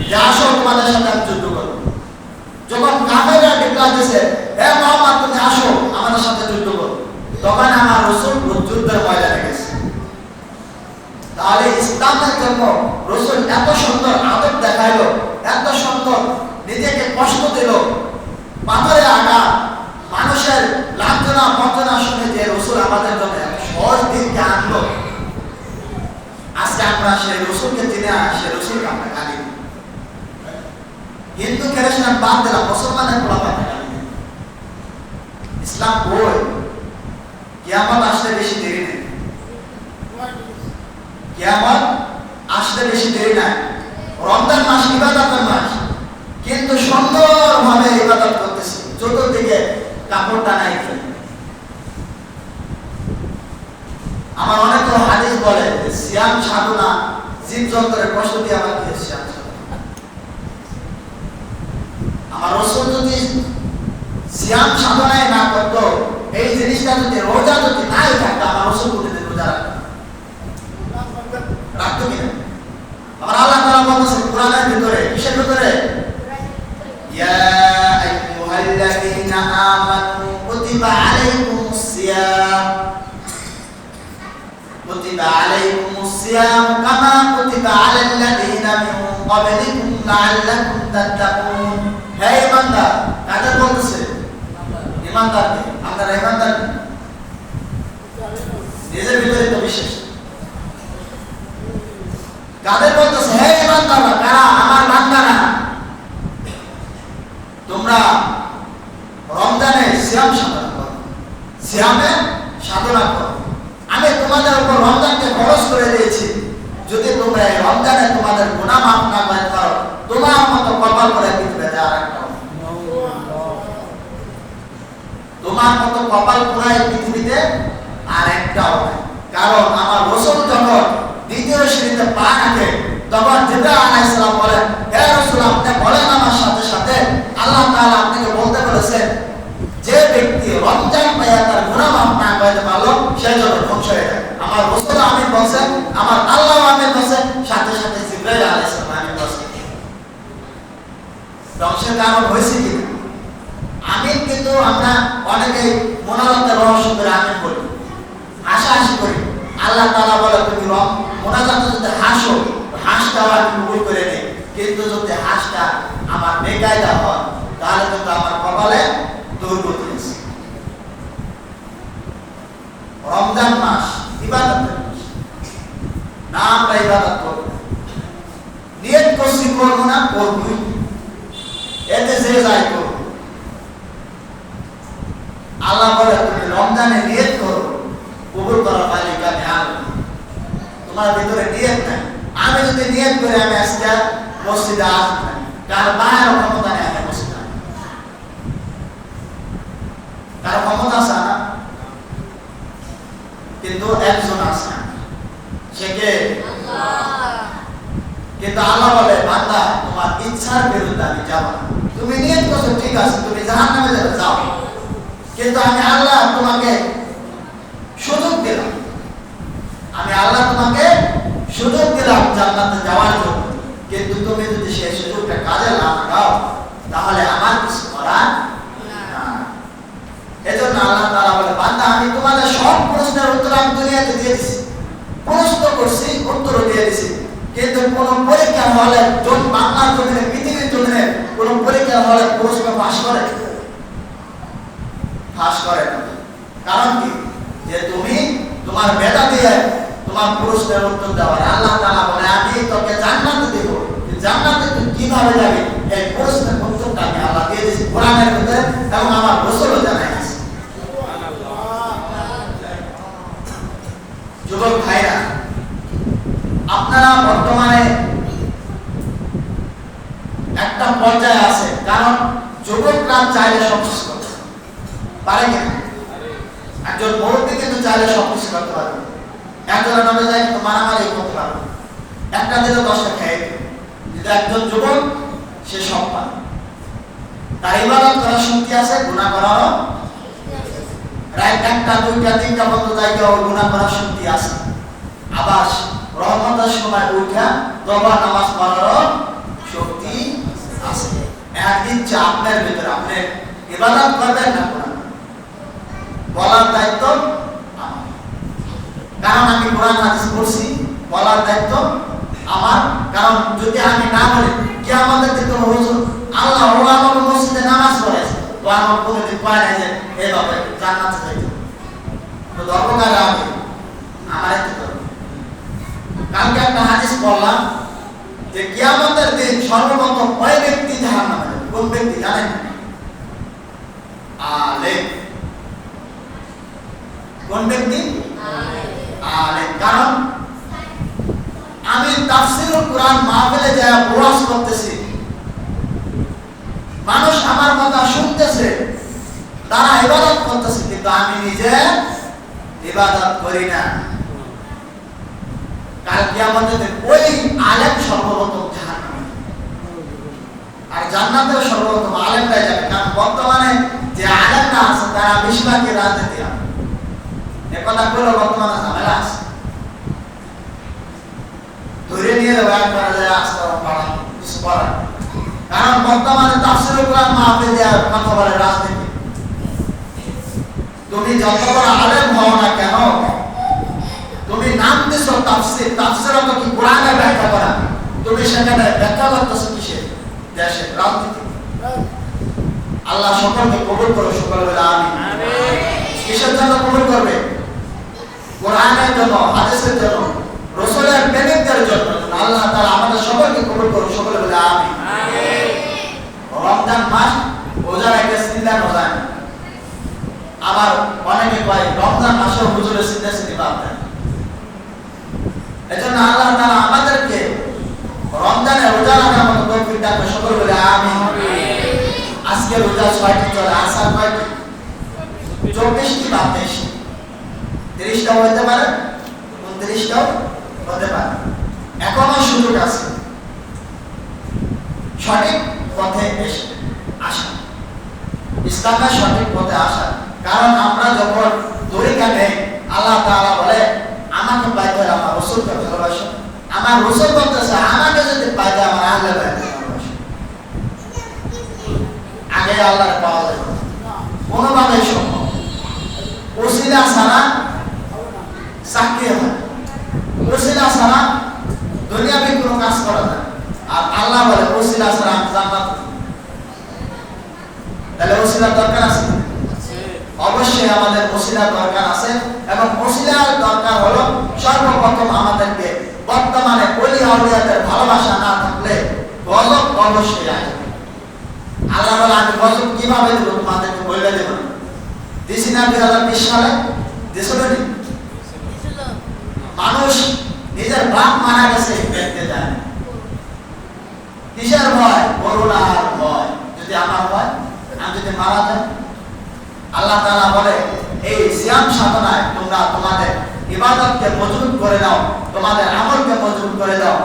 যে আসো তোমাদের সাথে আমি যুদ্ধ করবো। যখন কাফেররা ডিক্লার দিয়েছে হে মুহাম্মদ তুমি আসো আমাদের সাথে যুদ্ধ করো, তখন আমার রাসূল যুদ্ধের ময়দানে গেছে। তাহলে ইসলামের জন্য রাসূল এত সুন্দর আদব দেখাইলো, এত সুন্দর নিজেকে কষ্ট দিল, পাথরে আঘাত, মানুষের লাঞ্ছনা বঞ্চনা শুনে যে রাসূল আমাদের জন্য সহজ দিনকে আনলো। আজকে আমরা সেই রাসূলকে চিনি না, সেই রাসূলকে আমরা গালি দিই। হিন্দু খ্রিস্টান বাদ দিলাম, মুসলমানের পোলাপান গালি দিই। ইসলাম বই কিয়ামত আসতে বেশি দেরি নেই, কিয়ামত আসতে বেশি দেরি নাই। রমজান মাস ইবাদতের মাস, কিন্তু সুন্দরভাবে ইবাদত করতেছি, চতুর্দিকে কাপড় টানাই। আমার অনেক হাদিস বলে সিয়াম সাধনা জীবজন্তুর কষ্ট দিয়ে আমার কি সিয়াম সাধনা। আমার রাসূল যদি সিয়াম সাধনায় না করতো, এই জিনিসটা যদি রোজা যদি নাই থাকতো, আমার রাসূল প্রতিদিন রোজা রাখতো কিনা? আমার আল্লাহ তাআলা বলছেন কোরআনের ভিতরে, কিসের ভিতরে? ইয়া আইয়ুহাল্লাযীনা আমানু কুতিবা আলাইকুমুস সিয়াম কুতিবা আলাইকুমুস সিয়াম কামা কুতিবা আলাল্লাযীনা মিন ক্বাবলিকুম লাআল্লাকুম তাত্তাকুন। হে ঈমানদার, কাদের বলতেছে? ঈমানদারকে। আপনারা ঈমানদার নিজের ভিতরে তো বিশেষ। কাদের বলতেছে? হে ঈমানদাররা, কারা? আমার বান্দারা, তোমরা রমজানে সিয়াম সাধনা করো, সিয়ামে সাধনা করো। আমি তোমাদের উপর রমজানকে খরচ করে দিয়েছি, যদি তোমরা এই রমজানে তোমাদের গুনাহ মাফ না করতে পারো, তোমার মতো কপাল করে পৃথিবীতে আর একটা, তোমার মতো কপাল পোড়ায় পৃথিবীতে আর একটাও নাই। কারণ আমার রাসূল যখন দ্বিতীয় শ্রেণীতে পা রাখে, তখন জিবরাইল আলাইহিস সালাম বলেন, হে রাসূল আপনি বলেন আমার সাথে সাথে আল্লাহ তাআলা আপনাকে বলতে বলেছেন যে ব্যক্তি রমজান পাইয়া তার গুনাহ মাফ না করতে পারলো সে যেন ধ্বংস হয়ে যায়। আমার রাসূল আমিন বলেন, আমার আল্লাহ আমিন বলেন, সাথে সাথে জিবরাইল আলাইহিস সালাম আমিন বলেন। ধ্বংসের কারণ হয়েছে কি? আমিন কিন্তু আমরা অনেকেই মোনাজাতের রহস্য করে আমিন বলি, হাসাহাসি করি। আল্লাহ তাআলা বলে তুমি মোনাজাতে যদি হাসো, হাসটাও আমি কবুল করে নেই, কিন্তু যদি হাসটা আমার বেকায়দা হয় তাহলে কিন্তু আমার কপালে দুর্গতি আছে। রমজান মাস ইবাদতের মাস, না আমরা ইবাদত করব, নিয়ত করছি করবো না, করবই, এতে যে যাই করব। আল্লাহ বলে তুমি রমজানে নিয়ত করো, কবুল করার মালিক আমি আল্লাহ। তোমার ভিতরে নিয়ত নাই। আমি যদি নিয়ত করে আমি আজকে মসজিদে আসব না, কার বাইরে ক্ষমতা নেই আমি মসজিদে আসব, কার ক্ষমতা আছে না? কিন্তু একজন আছে, সে কে? আল্লাহ। কিন্তু আল্লাহ বলে বান্দা তোমার ইচ্ছার বিরুদ্ধে আমি যাব না। তুমি নিয়ত করছো ঠিক আছে, তুমি জাহান্নামে যাবে, যাও, কিন্তু আমি আল্লাহ তোমাকে সুযোগ দিলাম, আমি আল্লাহ তোমাকে সুযোগ দিলাম জান্নাতে যাওয়ার জন্য, কিন্তু তুমি যদি সেই সুযোগটা কাজে না লাগাও তাহলে আমার কিছু করার না। এজন্য আল্লাহ তাআলা বলে বান্দা আমি তোমাদের সব প্রশ্নের উত্তর আমি দুনিয়াতে দিয়ে দিছি, প্রশ্ন করছি উত্তরও দিয়ে দিছি, কিন্তু কোন পরীক্ষা হলে বাংলার জমিনে পৃথিবীর জমিনে কোন পরীক্ষা হলে প্রশ্ন পাস করে না। কারণ কি? যে তুমি তোমার মেধা দিয়ে তোমার প্রশ্নের উত্তর দেওয়া। আল্লাহ তাআলা বলে আমি তোকে জান্নাতে দেব, জান্নাতে তুই কিভাবে যাবি এই প্রশ্নের উত্তরটা আমি আল্লাহ দিয়ে দিয়েছি কোরআনের ভিতরে, এবং আমার রাসূলও জানাইছে। যুবক ভাইরা, আপনারা বর্তমানে একটা পর্যায়ে আছে, কারণ যুবকরা চাইলে সবকিছু করতে পারে কিনা? একজন মুরব্বী কিন্তু চাইলে সবকিছু করতে পারবে, একজনের নামে যায় কিন্তু মারামারি করতে পারবে, একটা দিলে 10টা খেয়ে দেবে। কিন্তু একজন যুবক সে সব পারে, তার ইবাদত করার শক্তি আছে, গুনাহ করারও রাত 1টা 2টা 3টা পর্যন্ত যাইতে ওর গুনাহ করার শক্তি আছে। আবার রহমতের সময় উঠা তওবা নামাজ পড়ারও শক্তি ইচ্ছা আপনার ভিতরে, আপনি ইবাদত করবেন না কোরআন বলার দায়িত্ব আমার, কারণ আমি কোরআন হাদিস পড়ছি, বলার দায়িত্ব আমার। কারণ যদি আমি না বলি কিয়ামতের দিন হুজুর আল্লাহ ও আমার মসজিদে নামাজ পড়েছে, তো আমার কোনোদিন কয় নাই যে এইভাবে জান্নাতে যাইতে, তো দরকার আমি আমার একটু করব। কালকে একটা হাদিস পড়লাম যে কিয়ামতের দিন সর্বপ্রথম ওই ব্যক্তি জাহান্নামে যাবে। কোন ব্যক্তি জানেন? আলেম। কোন ব্যক্তি? আলেম। কারণ আমি তাফসীরুল কুরআন মাহফিলে যায় ওয়াজ করতেছি, মানুষ আমার কথা শুনতেছে, তারা ইবাদত করতেছে, কিন্তু আমি নিজে ইবাদত করি না। কাল কিয়ামতের দিন ওই আলেম সর্বপ্রথম জাহান্নামে, আর জান্নাতে সর্বপ্রথম আলেমরাই যাবে। কারণ বর্তমানে যে আলেমরা আছে তারা বেশিরভাগই রাজনীতি করে, একথা বলে বর্তমানে ঝামেলা আছে, ধরে নিয়ে ব্যবহার করা যায় আস্তে পারা কিছু করার। কারণ বর্তমানে তাফসীরুল কুরআন মাহফিল দেওয়ার কথা বলে রাজনীতি। তুমি যত বড় আলেম হও না কেন, তুমি নাম দিছো তাফসীর, তাফসীর তো কি কোরআনের ব্যাখ্যা করা, তুমি সেখানে ব্যাখ্যা করতেছো কিসের? দেশের রাজনীতি। আল্লাহ সকলকে কবুল করো, সকল বলে আমিন। কিসের জন্য কবুল করবে? কোরআনের জন্য, হাদিসের জন্য, রাসূলের প্রেমিকদের জন্য। আল্লাহ তাআলা আমাদের সকলকে কবুল করো, সকল বলে আমিন। রমজান মাস রোজার একটা চিন্তা রোজান, আবার অনেকে কয় রমজান মাসে হুজুরের চিন্তা চিন্তা পাবেন। এজন্য আল্লাহ তাআলা আমাদেরকে রমজানে রোজা রাখার মতো তৌফিক দান করে, সকল বলে আমিন। আজকে রোজা ৬টি চলে, আসার কয়টি? ২৪টি বা ২৩টি, ৩০টাও হতে পারে, ২৯টাও হতে পারে। এখনো সুযোগ আছে সঠিক পথে আসা, ইসলামের সঠিক পথে আসা। কারণ আমরা যখন তরিকা নেই, আল্লাহ তাআলা বলে আমাকে পাইতে হলে আমার রাসূলকে ভালোবাসো। আমার রাসূল বলতেছে আমাকে যদি পাইতে আমার আহলে বাইতকে ভালোবাসো। আগে আল্লাহর পাওয়া যাবে কোনোভাবে সম্ভব, ওসিলা ছাড়া চাকরি হয়, ওসিলা ছাড়া দুনিয়াবি কোনো কাজ করা যায়। আর আল্লাহ বলে ওসিলা ছাড়া আমি জান্নাত। তাহলে ওসিলার দরকার আছে? অবশ্যই আমাদের ওসিলার দরকার আছে, এবং ওসিলার দরকার হলো সর্বপ্রথম আমাদেরকে বর্তমানে ওলি আউলিয়াদের ভালোবাসা না থাকলে গজব অবশ্যই আসবে। আল্লাহ বলে আমি গজব কিভাবে দেবো তোমাদেরকে বলে দেব না। দিছি না ২০২০ সালে? দিছিল না? মানুষ নিজের বাপ মারা গেছে দেখতে যায় না। কিসের ভয়? করোনার ভয়। যদি আমার ভয়, আমি যদি মারা যাই। আল্লাহ তাআলা বলে এই সিয়াম সাধনায় তোমরা তোমাদের ইবাদতকে মজবুত করে দাও, তোমাদের আমলকে মজবুত করে দাও।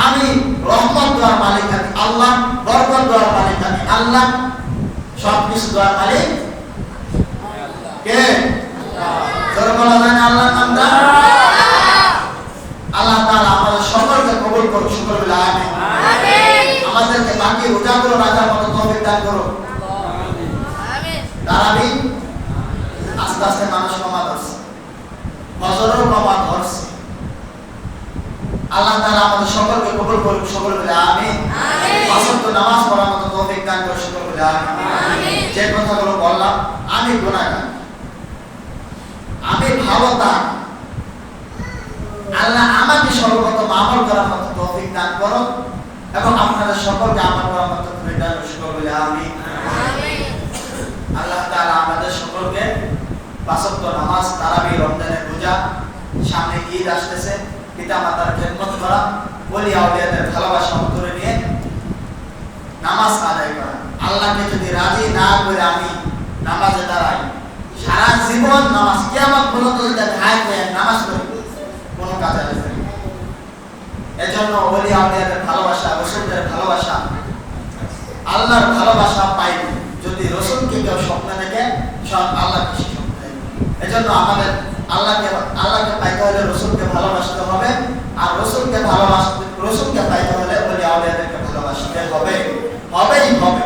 আমি রহমত দেওয়ার মালিক আমি আল্লাহ, বরকত দেওয়ার মালিক আমি আল্লাহ, সবকিছু দেওয়ার মালিক কে? জোরে বলা যায় না আল্লাহর নামটা? আল্লাহ তাআলা আমাদের সকলকে কবুল করুন, সকল বলে আমিন। আমাদেরকে বাকি রোজাগুলো রাখার মতো তৌফিক দান করো। তারাবি আস্তে আস্তে মানুষ কমা ধরছে, ফজরও কমা ধরছে। আল্লাহ তাআলা আমাদের সকলকে কবুল করুন, সকল বলে আমিন। পাঁচ ওয়াক্ত নামাজ পড়ার মতো তৌফিক দান করুন, সকল বলে আমিন। যে কথাগুলো বললাম, আমি গুনাহগার, আমি ভাবতাম, আল্লাহ আমাকে সর্বপ্রথম আমল করার মতো তৌফিক দান করো, এবং আপনাদের সকলকে আমল করার মতো তৌফিক দান করুন, সকল বলে আমিন। আল্লাহ তাআলা আমাদের সকলকে পাঁচ ওয়াক্ত নামাজ, তারাবি, রমজানের রোজা, সামনে ঈদ আসতেছে, পিতামাতার খেদমত করা, ওলি আউলিয়াদের ভালোবাসা অন্তরে নিয়ে নামাজ আদায় করা। আল্লাহকে যদি রাজি না করে আমি নামাজে দাঁড়াই, সারা জীবন নামাজ, কিয়ামত পর্যন্ত যদি হায় হয়ে নামাজ পড়ি, কোনো কাজে আসবে না। এজন্য ওলি আউলিয়াদের ভালোবাসা, রাসূলদের ভালোবাসা, আল্লাহর ভালোবাসা পাইবে যদি রাসূলকে কেউ স্বপ্নে দেখে, সব আল্লাহকে স্বপ্নে দেখে। এজন্য আমাদের আল্লাহকে পাইতে হলে রাসূলকে ভালোবাসতে হবে, আর রাসূলকে পাইতে হলে ওলি আউলিয়াদেরকে ভালোবাসতে হবে, হবেই হবে।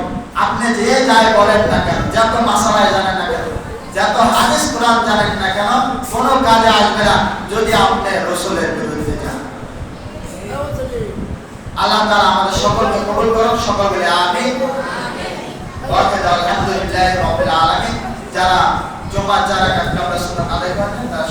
আপনি যে যাই বলেন না কেন, যত মাসালায় জানেন না কেন, যত হাদিস কোরআন জানেন না কেন, কোন কাজে আসবে না যদি আপনি রাসূলের বিরুদ্ধে যান। আল্লাহ তাআলা আমাদের সকলকে কবুল করুন, সকল বলে আমিন। আলহামদুলিল্লাহি রাব্বিল আলামিন। যারা জুমা যারা কাজ সুন্নাত আদায় করেন তারা